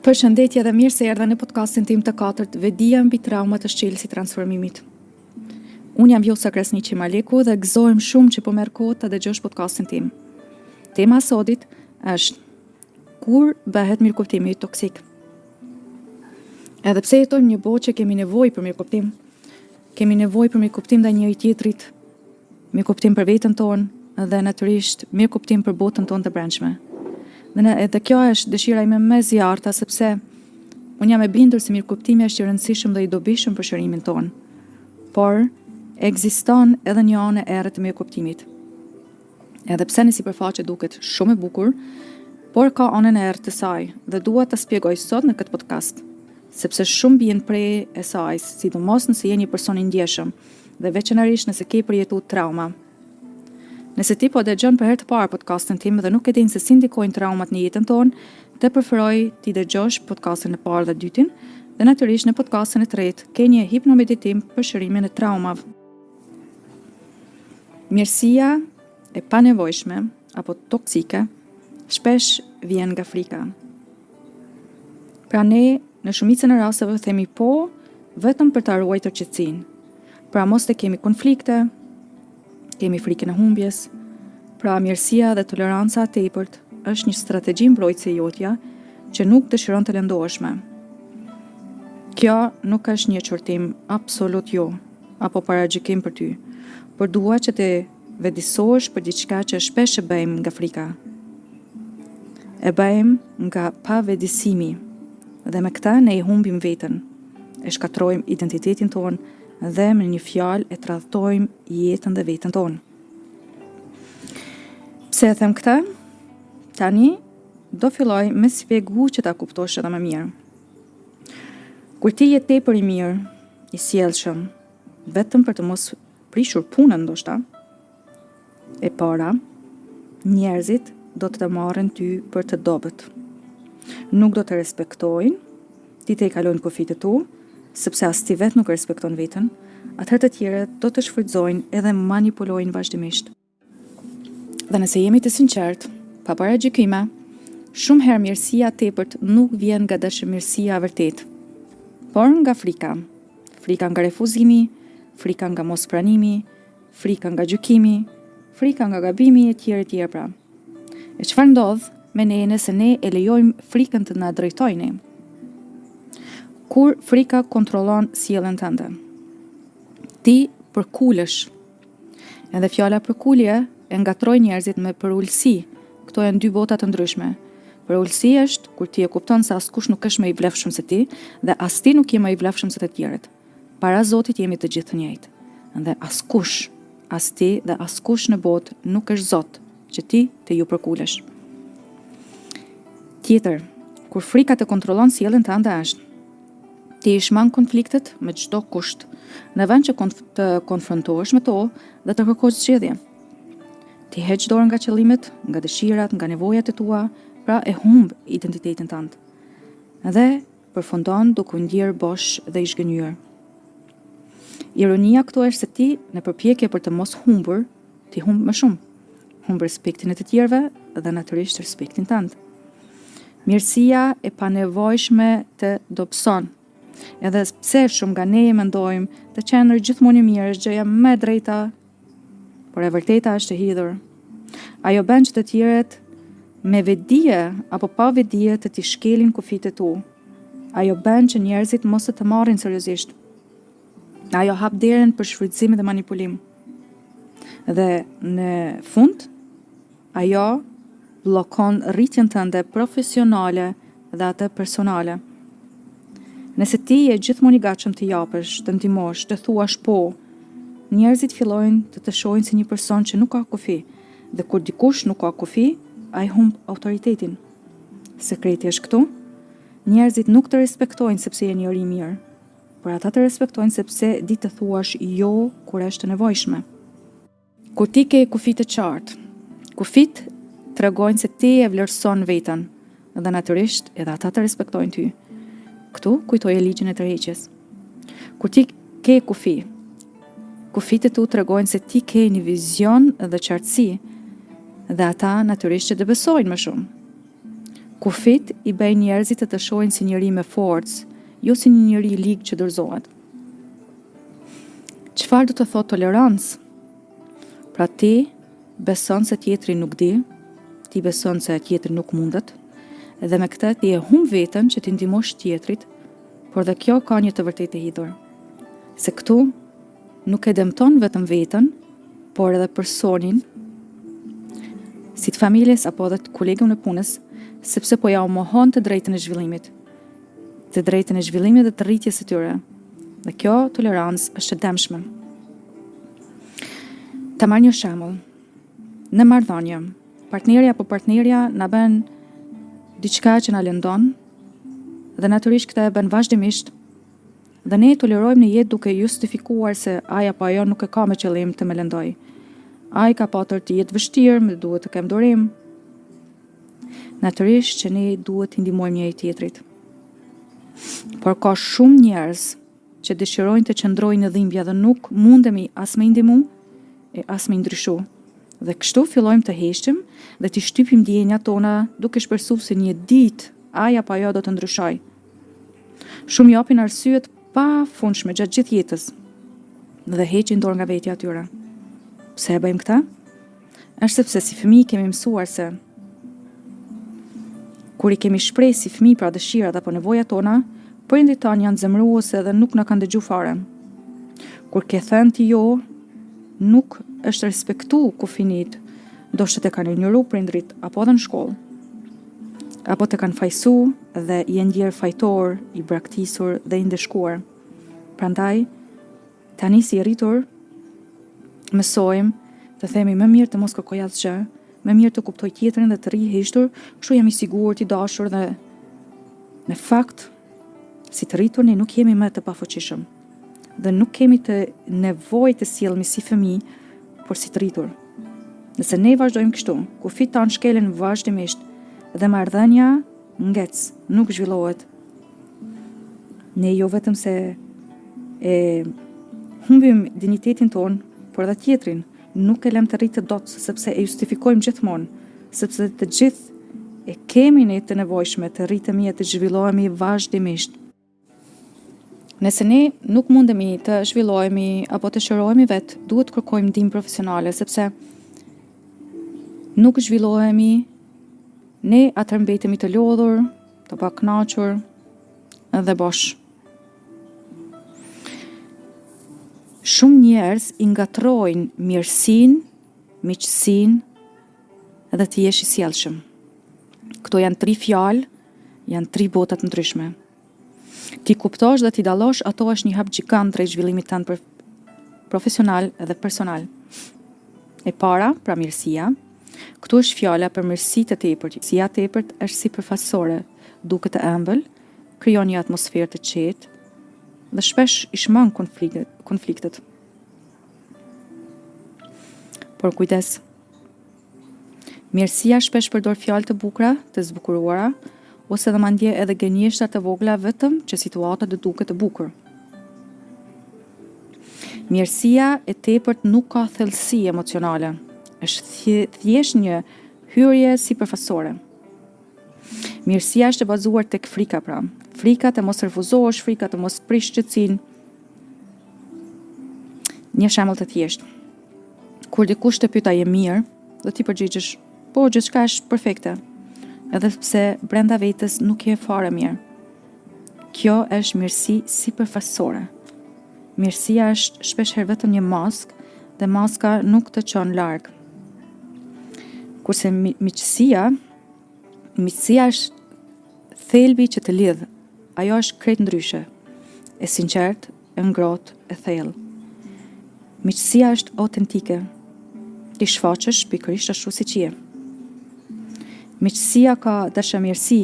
Përshëndetje dhe mirë se erdha në podcastin tim të 4, Vedia mbi traumat të shqelës i transformimit. Unë jam Vjosa Krasniqi Maleku dhe gëzohem shumë që po merr kohë të dëgjosh podcastin tim. Tema e sodit është kur bëhet mirëkuptimi toksik. Edhe pse jetojmë një botë që kemi nevojë për mirëkuptim, kemi nevojë për mirëkuptim ndaj njëri tjetrit, mirëkuptim për veten tonë dhe natyrisht mirëkuptim për botën tonë të brendshme. Edhe kjo është dëshira ime më e zjarta, sepse unë jam e bindur se mirëkuptimi është i rëndësishëm dhe i dobishëm për shërimin tonë. Por ekziston edhe një anë e errët të mirëkuptimit. Edhe pse në sipërfaqe duket shumë e bukur, por ka anën e errët të saj dhe dua ta shpjegoj sot në këtë podcast, sepse shumë bien prej e saj, sidomos nëse je një person i ndjeshëm dhe veçanërisht nëse ke përjetuar trauma. Nëse ti po dëgjon për herë të parë podcastin tim dhe nuk e din se si ndikojnë traumat në jetën tonë, të preferoj ti dëgjosh podcastin e parë dhe dytin, dhe natyrisht në podcastin e tretë ke një hipnomeditim për shërimin e traumave. Mirësia e panevojshme apo toksike shpesh vjen nga frika. Pra ne në shumicën e rasteve themi po vetëm për ta ruajtur qetësinë. Pra mos të kemi konflikte, kemi frikën e humbjes, pra mirësia dhe toleranca e tepërt është një strategji mbrojtëse jotja që nuk dëshiron të lëndohesh me. Kjo nuk është një qortim absolut jo, apo paragjykim për ty, por dua që të vedisohesh për diçka që shpesh e bëjmë nga frika. E bëjmë nga pavedisimi, dhe me këta ne i humbim veten, e shkatrojmë identitetin tonë dhe me një fjalë e tradhtojmë jetën dhe veten tonë. Pse e them këtë? Tani do filloj me shpjegu që ta kuptosh edhe më mirë. Kur ti je tepër i mirë, i sjellshëm, vetëm për të mos prishur punën ndoshta, e para, njerëzit do të marrin ty për të dobët. Nuk do të respektojnë, ti të i kalojnë kufit e tu, sepse as ti vetë nuk respekton veten, atëherë të tjerët do të shfrytëzojnë edhe manipulojnë vazhdimisht. Dhe nëse jemi të sinqertë, pa paragjykime, shumë herë mirësia tepërt nuk vjen nga dashamirësia e vërtetë, por nga frika. Frika nga refuzimi, frika nga mospranimi, frika nga gjykimi, frika nga gabimi e tjerë pra. E çfarë ndodh me ne nëse ne e lejojmë frikën të na drejtojë? Kur frika kontrollon sjelljen tënde, ti përkulesh. Edhe fjala përkulje e ngatroi njerëzit me përulësi. Këto janë dy bota të ndryshme. Përulësi është kur ti e kupton se askush nuk është më i vlefshëm se ti dhe as ti nuk je më i vlefshëm se të tjerët. Para Zotit jemi të gjithë të njëjtë. Dhe askush, as ti dhe askush në botë nuk është Zot që ti të ju përkulesh. Tjetër, kur frika të kontrollon sjelljen tënde është ti i shman konfliktet me çdo kusht, në vend që të konfrontohesh me to dhe të kërkosh zgjedhje. Ti heq dorën nga qëllimet, nga dëshirat, nga nevojat e tua, pra e humb identitetin tënd. Dhe përfundon duke u ndier bosh dhe i zhgënjur. Ironia këtu është se ti, në përpjekje për të mos humbur, ti humb më shumë. Humb respektin e të tjerëve dhe natyrisht respektin tënd. Mirësia e panevojshme të dobëson. Edhe pse shumë nga ne mendojmë të qenë gjithmonë i mirë është gjëja më e drejta, por e vërteta është e hidhur. Ajo bën që të tjerët me vedije apo pa vedije të t'i shkelin kufit e tu. Ajo bën që njerëzit mos të marrin seriozisht. Ajo hap derën për shfrytëzim dhe manipulim. Dhe në fund, ajo bllokon rritjen tënde profesionale dhe atë personale. Nëse ti je gjithmonë i gatshëm të japësh, të ndihmosh, të thuash po, njerëzit fillojnë të të shohin si një person që nuk ka kufi, dhe kur dikush nuk ka kufi, ai humb autoritetin. Sekreti është këtu. Njerëzit nuk të respektojnë sepse je njeri i mirë, por ata të respektojnë sepse di të thuash jo kur është e nevojshme. Kur ti ke kufit të qartë, kufit tregojnë se ti e vlerëson veten, dhe natyrisht edhe ata të respektojnë ty. Këtu kujtoje ligjin e tërheqjes. Kur ti ke kufi, kufit e tu tregojnë se ti ke një vizion dhe qartësi, dhe ata natyrisht që të besojnë më shumë. Kufit i bëjnë njerëzit të shohin si njëri me forcë, jo si një njëri i ligë që dorëzohet. Çfarë do të thotë tolerancë? Pra ti beson se tjetri nuk di, ti beson se tjetri nuk mundet, dhe me këtë ti e humb veten që ti ndihmosh tjetrit, por dhe kjo ka një të vërtetë hidhur. Se këtu nuk e dëmton vetëm veten, por edhe personin, si të familjes apo edhe të kolegun e punës, sepse po ja u mohon të drejtën e zhvillimit, të drejtën e zhvillimit dhe të rritjes së tyre. Dhe kjo tolerancë është e dëmshme. Ta marr një shembull. Në marrëdhënie, partneri apo partnerja na bën diçka që na lëndon, dhe natyrisht këtë e bën vazhdimisht, dhe ne tolerojmë në jetë duke justifikuar se ai apo ajo nuk e ka me qëllim të më lëndoj. Ai ka patër të jetë vështirë, më duhet të kem durim. Natyrisht që ne duhet të ndihmojmë njëri tjetrit. Por ka shumë njerëz që dëshirojnë të qëndrojnë në dhimbje dhe nuk mundemi as me ndihmu e as me ndryshu. Dhe kështu fillojmë të heqim dhe të shtypim ndjenjat tona duke shpresuar se një ditë ai apo ajo do të ndryshoj. Shumë japin arsyet pafundshme gjatë gjithë jetës dhe heqin dorë nga vetja atyre. Pse e bëjmë këtë? Është sepse si fëmijë kemi mësuar se kur i kemi shpreh si fëmijë pra dëshirat apo nevojat tona, prindrit tanë janë zemëruese dhe nuk na kanë dëgjuar fare. Kur ke thënë ti jo, nuk është respektu kufinit, ndoshta të kanë injoru prindrit apo edhe në shkollë, apo të kanë fajsu dhe i ndjerë fajtor, i braktisur dhe i ndeshkuar. Prandaj, tani si rritur, mësojmë të themi më mirë të mos kërkoj asgjë, më mirë të kuptoj tjetrin dhe të rri heqtur, kështu jam i sigurt, i dashur dhe në fakt, si të rritur ne nuk jemi më të pafuqishëm dhe nuk kemi të nevojë të sjellemi si fëmijë, por si të rritur. Nëse ne vazhdojmë kështu, kufit tanë shkelen vazhdimisht dhe marrëdhënia ngec, nuk zhvillohet. Ne jo vetëm se e humbim dinjitetin ton, por edhe tjetrin nuk e lëm të rritë dot, sepse e justifikojmë gjithmonë, sepse të gjithë e kemi ne të nevojshme të rritemi e të zhvillohemi vazhdimisht. Nëse ne nuk mundemi të zhvillohemi apo të shërohemi vetë, duhet kërkojmë ndihmë profesionale, sepse nuk zhvillohemi, ne atëherë mbetemi të lodhur, të pakënaqur dhe bosh. Shumë njerëz i ngatrojnë mirësinë, miqësinë dhe të jesh i sjellshëm. Këto janë 3 fjalë, janë 3 bota të ndryshme. Ti kuptosh dhe ti dallosh, ato është një hap gjigant drejt zhvillimit tënd profesional dhe personal. E para, pra mirësia. Këtu është fjala për mirësi të tepërt. Mirësia e tepërt është sipërfaqësore, duket e ëmbël, krijon një atmosferë të qetë dhe shpesh i shmang konfliktet. Por kujdes. Mirësia shpesh përdor fjalë të bukura, të zbukuruara, ose dhe mandje edhe gënjeshtra të vogla vetëm që situata të duket të bukur. Mirësia e tepërt nuk ka thellësi emocionale. Është thjesht një hyrje sipërfaqësore. Mirësia është e bazuar tek frika pra. Frika të mos refuzohesh, frika të mos prish shqetësinë. Një shembull të thjeshtë. Kur dikush të pyet a je mirë, do ti përgjigjesh, po gjithçka është perfekte. Edhe pse brenda vetes nuk je fare mirë. Kjo është mirësi sipërfaqësore. Mirësia është shpeshherë vetëm një maskë dhe maska nuk të çon larg. Kurse miqësia është thelbi që të lidh. Ajo është krejt ndryshe, e sinqert, e ngrohtë, e thellë. Miqësia është autentike. Ti shfaqesh pikërisht ashtu siç je. Miqësia ka dashamirësi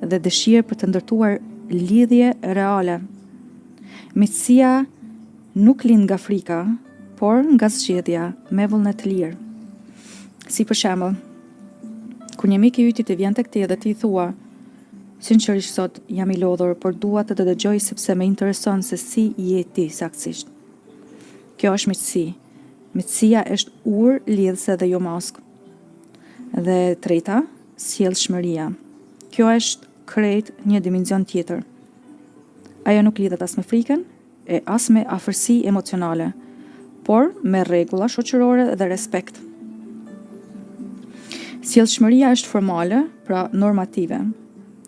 dhe dëshirë për të ndërtuar lidhje reale. Miqësia nuk lind nga frika, por nga zgjedhja me vullnet të lirë. Si për shembull, kur një mik i ytit të vjen tek ti dhe ti thua, sinqerisht sot jam i lodhur, por dua të të dëgjoj sepse më intereson se si je ti saktësisht. Kjo është miqësi. Miqësia është lidhëse dhe jo maskë. Dhe treta, sjellshmëria. kjo është krejt një dimension tjetër. Ajo nuk lidhet as me frikën e as me afërsi emocionale, por me rregulla shoqërore dhe respekt. Sjellshmëria është formale, pra normative.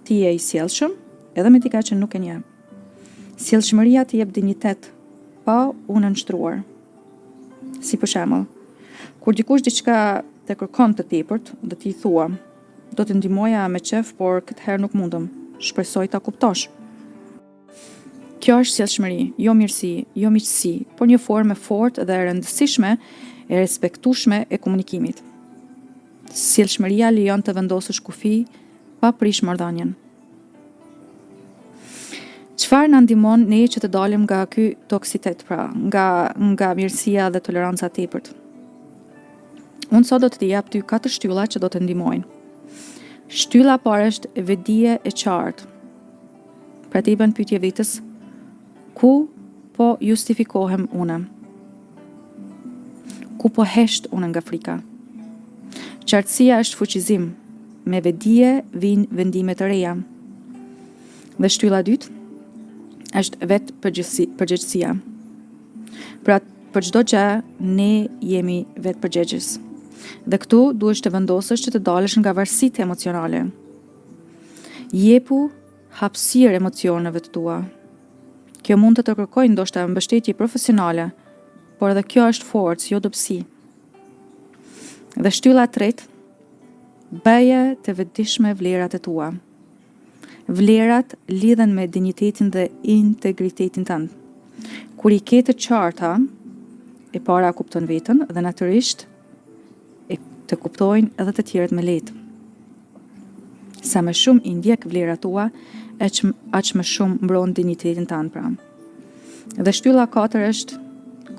Ti je i sjellshëm edhe me dikë që nuk e njeh. Sjellshmëria të jep dinjitet pa u nënshtruar. Si për shembull, kur dikush diçka të kërkon të tepërt, do t'i thua: "Do të ndihmoja me qef, por këtë herë nuk mundem. Shpresoj ta kuptosh." Kjo është sjellshmëri, jo mirësi, jo miqësi, por një formë e fortë dhe e rëndësishme e respektueshme e komunikimit. Sjellshmëria lejon të vendosësh kufi pa prish marrëdhënien. Çfarë na ndihmon ne që të dalim nga ky toksitet, pra, nga mirësia dhe toleranca e tepërt? Unë sot do të t'i jap ty 4 shtylla që do të ndihmojnë. Shtylla e parë është vedije e qartë. Pra ti bën pyetje vetës: ku po justifikohem unë? Ku po hesht unë nga frika? Qartësia është fuqizim, me vedije vijnë vendime të reja. Dhe shtylla e dytë është vetë përgjegjësia. Pra për çdo gjë ne jemi vetë përgjegjës. Dhe këtu duhesh të vendosësh që të dalësh nga varësitë emocionale. Jepu hapësirë emocioneve të tua. Kjo mund të të kërkojë ndoshta mbështetje profesionale, por edhe kjo është forcë, jo dobësi. Dhe shtylla e tretë, bëje të vetëdijshme vlerat e tua. Vlerat lidhen me dinjitetin dhe integritetin tënd. Kur i ke të qarta, e para kupton veten dhe natyrisht të kuptojnë edhe të tjerët me lehtë. Sa më shumë i ndjek vlerat tua, aq më shumë mbron dinjitetin tënd pra. Dhe shtylla e katër është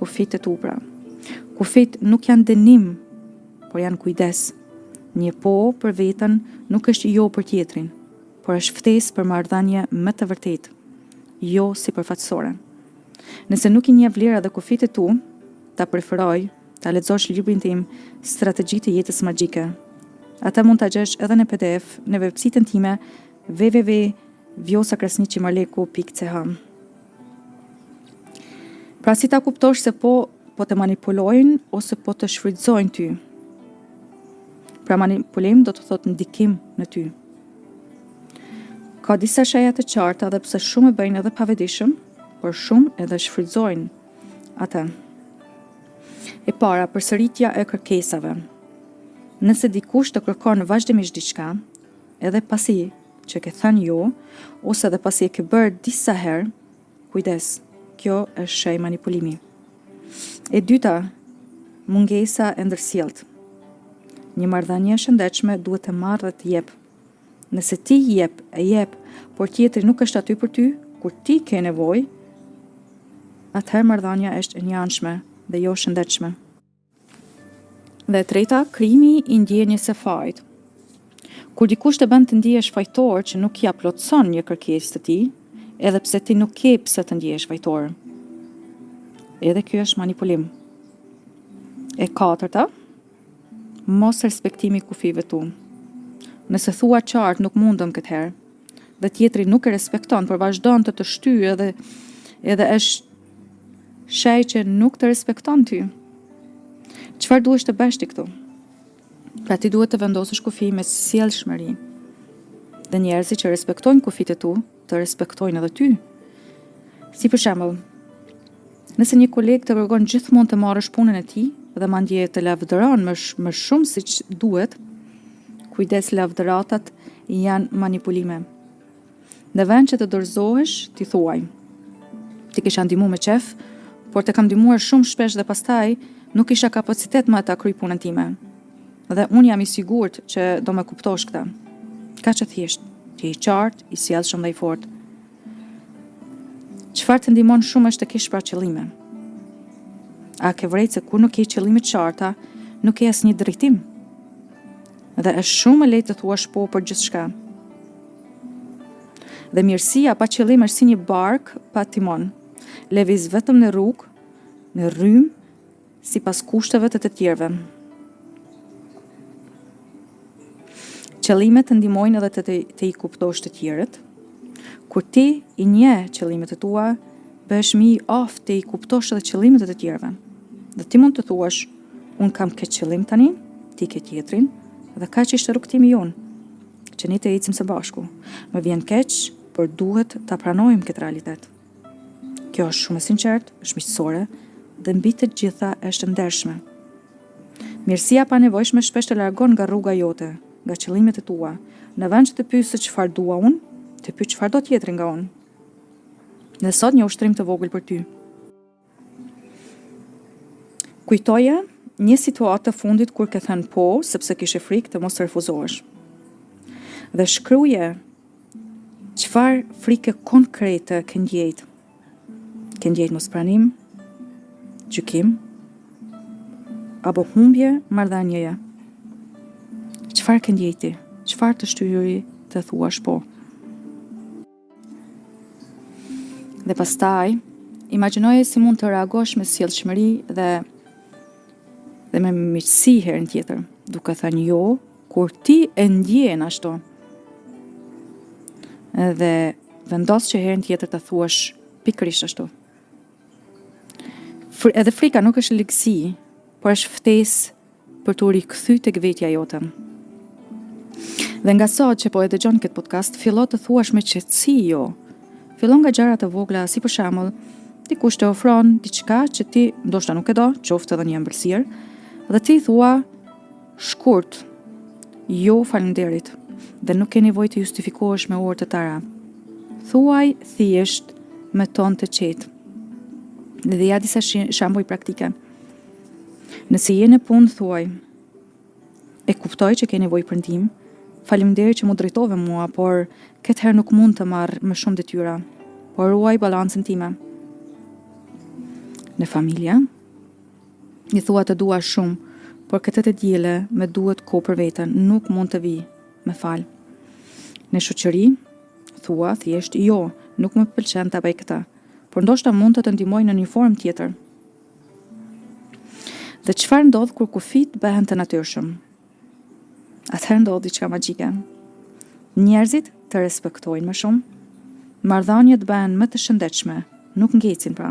kufit e tu pra. Kufit nuk janë dënim, por janë kujdes. Një po për veten nuk është jo për tjetrin, por është ftesë për marrëdhënie më të vërtetë, jo sipërfaqësore. Nëse nuk i njeh vlerat dhe kufit e tu, ta preferoj ta lexosh librin tim Strategji të jetës magjike. Ata mund ta gjesh edhe në PDF në websitën time www.vjosakrasniqimarleku.ch. Pra si ta kuptosh se po të manipulojnë ose po të shfrytëzojnë ty. Pra manipulim do të thotë ndikim në ty. Ka disa shenja të qarta dhe pse shumë e bëjnë edhe pavetëdijshëm, por shumë edhe shfrytëzojnë atë. E para, përsëritja e kërkesave. Nëse dikush të kërkon vazhdimisht diçka, edhe pasi që ke thënë jo, ose edhe pasi e ke bërë disa herë, kujdes, kjo është shenjë manipulimi. E dyta, mungesa e ndërsjellët. Një marrëdhënie e shëndetshme duhet të marrë dhe të jep. Nëse ti jep, por tjetri nuk është aty për ty, kur ti ke nevojë, atëherë marrëdhënia është e njanshme dhe jo shëndetshme. Dhe e treta, krijimi i ndjenjes së fajit. Kur dikush të bën të ndihesh fajtor që nuk ja plotson një kërkesë të tij, edhe pse ti nuk ke pse të ndihesh fajtor. Edhe ky është manipulim. E katërta, mos respektimi kufive tu. Nëse thua qartë nuk mundem këtë herë, dhe tjetri nuk e respekton, por vazhdon të shtyjë edhe është shej që nuk të respekton ty. Çfarë duhesh të bësh ti këtu? Pra ti duhet të vendosësh kufi me sjellshmëri. Dhe njerëzit që respektojnë kufit e tu, të respektojnë edhe ty. Si për shembull, nëse një koleg të kërkon gjithmonë të marrësh punën e tij dhe mandje të lavdëron më shumë siç duhet, kujdes, lavdëratat janë manipulime. Në vend që të dorëzohesh, ti thuaj: ti kisha ndihmuar me qef, por të kam ndihmuar shumë shpesh dhe pastaj nuk isha kapacitet më ta kryj punën time. Dhe unë jam i sigurt që do me kuptosh këta. Ka që thjesht, ti i qartë, i sjellshëm dhe i fortë. Çfarë të ndihmon shumë është të kesh pra qëllime. A ke vërejtë se kur nuk ke qëllime të qarta, nuk ke asnjë drejtim. Dhe është shumë e lehtë të thuash po për gjithçka. Dhe mirësia pa qëllim është si një bark pa timon. Lëviz vetëm në rrugë, në rrymë, sipas kushteve të tjerëve. Qëllimet të ndihmojnë edhe të i kuptosh të tjerët. Kur ti i njeh qëllimet e tua, bëhesh më i aftë të i kuptosh edhe qëllimet e të tjerëve. Dhe ti mund të thuash, unë kam këtë qëllim tani, ti ke tjetrin, dhe kaq ishte rrugtimi jonë, që ne të ecim së bashku. Më vjen keq, por duhet ta pranojmë këtë realitet. Kjo është shumë e sinqertë, është miqësore dhe mbi të gjitha është ndershme. Mirësia pa nevojshme shpesh të largon nga rruga jote, nga qëllimet e tua. Në vend që të pyes se çfarë dua unë, të pyet çfarë do tjetri nga unë. Dhe sot një ushtrim të vogël për ty. Kujtoje një situatë të fundit kur ke thënë po, sepse kishe frikë të mos refuzohesh. Dhe shkruaje çfarë frike konkrete ke ndjejt. Ke ndjejt mospranim, gjykim, apo humbje marrëdhënieje. Çfarë ke ndjejti? Çfarë të shtyri të thuash po? Dhe pastaj, imagjinoje si mund të reagosh me sjellshmëri dhe me miqësi herën tjetër, duke thënë jo, kur ti e ndjen ashtu. Dhe vendos që herën tjetër të thuash pikërisht ashtu. Edhe frika nuk është ligësi, por është ftesë për të rikthy tek vetja jote. Dhe nga sot që po e dëgjon këtë podcast, fillo të thuash me qetësi jo. Fillon nga gjëra të vogla, si për shembull, dikush të ofron diçka që ti ndoshta nuk e do, qoftë edhe një ëmbëlsirë, dhe ti thua shkurt, jo faleminderit, dhe nuk ke nevojë të justifikohesh me orë të tëra. Thuaj thjesht me ton të qetë. Dhe ja disa shembuj praktike. Nëse je në punë, thuaj, e kuptoj që ke nevojë për ndihmë, faleminderit që mu drejtove mua, por këtë herë nuk mund të marr më shumë detyra, por ruaj balancën time. Në familje, i thua të dua shumë, por këtë të diele me duhet kohë për veten, nuk mund të vi, me fal. Në shoqëri, thua thjesht jo, nuk më pëlqen ta bëj këtë, por ndoshta mund të ndihmoj në një formë tjetër. Dhe çfarë ndodh kur kufit bëhen të natyrshëm? Atëherë ndodh diçka magjike. Njerëzit të respektojnë më shumë, marrëdhëniet bëhen më të shëndetshme, nuk ngecin pra.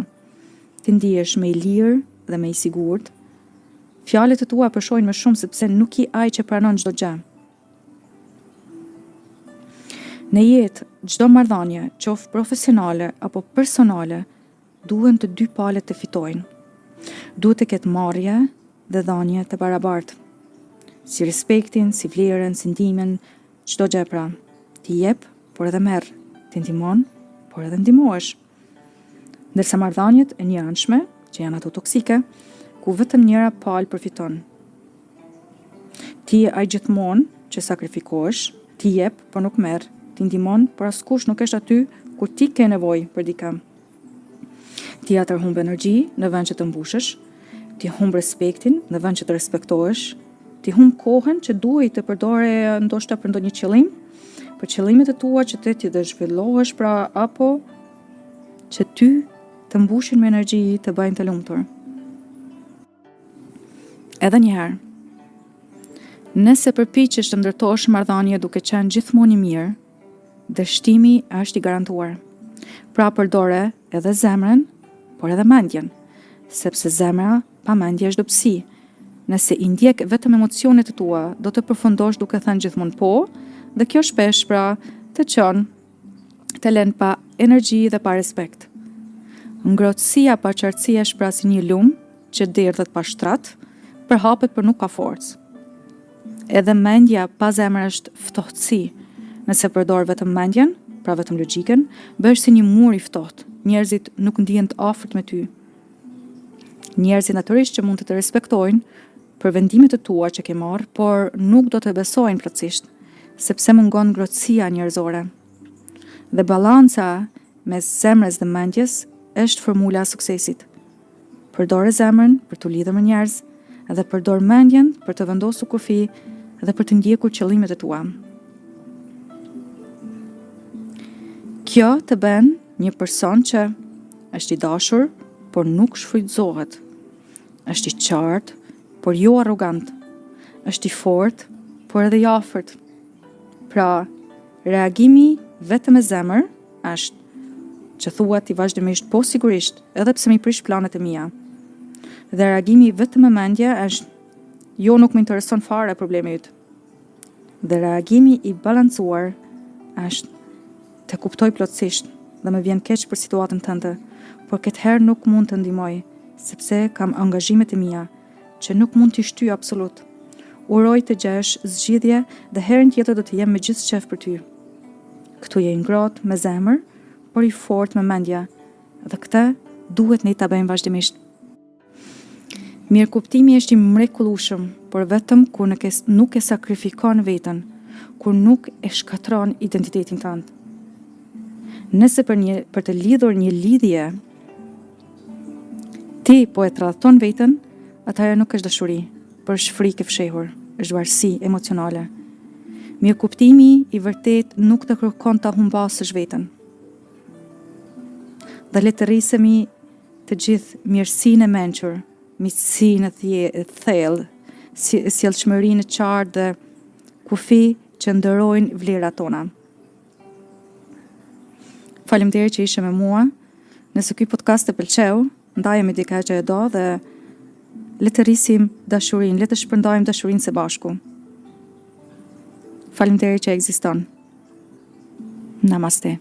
Ti ndihesh më i lirë dhe më i sigurt. Fjalët e tua përshojnë më shumë sepse nuk i ai që pranon çdo gjë. Në jetë, çdo marrëdhënie, qoftë profesionale apo personale, duhen të dy palët të fitojnë. Duhet të ketë marrje dhe dhënie të barabartë. Si respektin, si vlerën, si ndihmën, çdo gjë pra. Ti jep, por edhe merr. Ti ndihmon, por edhe ndihmohesh. Ndërsa marrëdhëniet e njëanshme, që janë ato toksike, ku vetëm njëra palë përfiton. Ti je ai gjithmonë që sakrifikohesh, ti jep, por nuk merr. Ti ndihmon, por askush nuk është aty kur ti ke nevojë për dikë. Ti atëherë humb energji në vend që të mbushësh, ti humb respektin në vend që të respektohesh, ti humb kohën që duhet të përdore ndoshta për ndonjë qëllim, për qëllimet e tua që ti të zhvillohesh pra, apo që ty të mbushin me energji të bëjnë të lumtur. Edhe një herë, nëse përpiqesh të ndërtosh marrëdhënie duke qenë gjithmonë i mirë, dështimi është i garantuar. Pra përdore edhe zemrën, por edhe mendjen, sepse zemra pa mendje është dobësi. Nëse i ndjek vetëm emocionet e tua, do të përfundosh duke thënë gjithmonë po, dhe kjo shpesh pra të çon, të lën pa energji dhe pa respekt. Ngrohtësia pa qartësia është pra si një lum që derdhet pa shtrat, përhapet për nuk ka forcë. Edhe mendja pa zemër është ftohtësi. Nëse përdor vetëm mendjen, pra vetëm logjikën, bëhesh si një mur i ftohtë. Njerëzit nuk ndihen të afërt me ty. Njerëzit natyrisht që mund të respektojnë për vendimet e tua që ke marrë, por nuk do të besojnë plotësisht, sepse mungon ngrohtësia njerëzore. Dhe balanca mes zemrës dhe mendjes është formula e suksesit. Përdore zemrën për të lidhur me njerëz, dhe përdor mendjen për të vendosur kufi dhe për të ndjekur qëllimet e tua. Kjo të bën një person që është i dashur, por nuk shfrytëzohet. Është i qartë, por jo arrogant. Është i fortë, por edhe i afërt. Pra, reagimi vetëm me zemër është që thua ti vazhdimisht po sigurisht, edhe pse mi prish planet e mia. Dhe reagimi vetëm me mendje është jo, nuk më intereson fare problemi yt. Dhe reagimi i balancuar është të kuptoj plotësisht dhe më vjen keq për situatën tënde, por këtë herë nuk mund të ndihmoj, sepse kam angazhimet e mia që nuk mund t'i shtyj absolut. Uroj të gjesh zgjidhje dhe herën tjetër do të jem me gjithë qef për ty. Këtu je i ngrohtë me zemër, por i fortë me mendje, dhe këtë duhet ne ta bëjmë vazhdimisht. Mirëkuptimi është i mrekullueshëm, por vetëm kur nuk e sakrifikon veten, kur nuk e shkatron identitetin tënd. Nëse për të lidhur një lidhje ti po e tradhton veten, atëherë nuk është dashuri, por është frikë e fshehur, është varësi emocionale. Mirëkuptimi i vërtet nuk të kërkon ta humbasësh veten. Dhe le të rrisemi të gjithë mirësinë e mençur, miqësinë e thellë, sjellshmërinë e qartë dhe kufi që ndërrojnë vlerat tona. Faleminderit që ishe me mua. Nëse ky podcast të pëlqeu, ndaje me dikë që e do dhe le të rrisim dashurinë, le të shpërndajmë dashurinë së bashku. Faleminderit që ekziston. Namaste.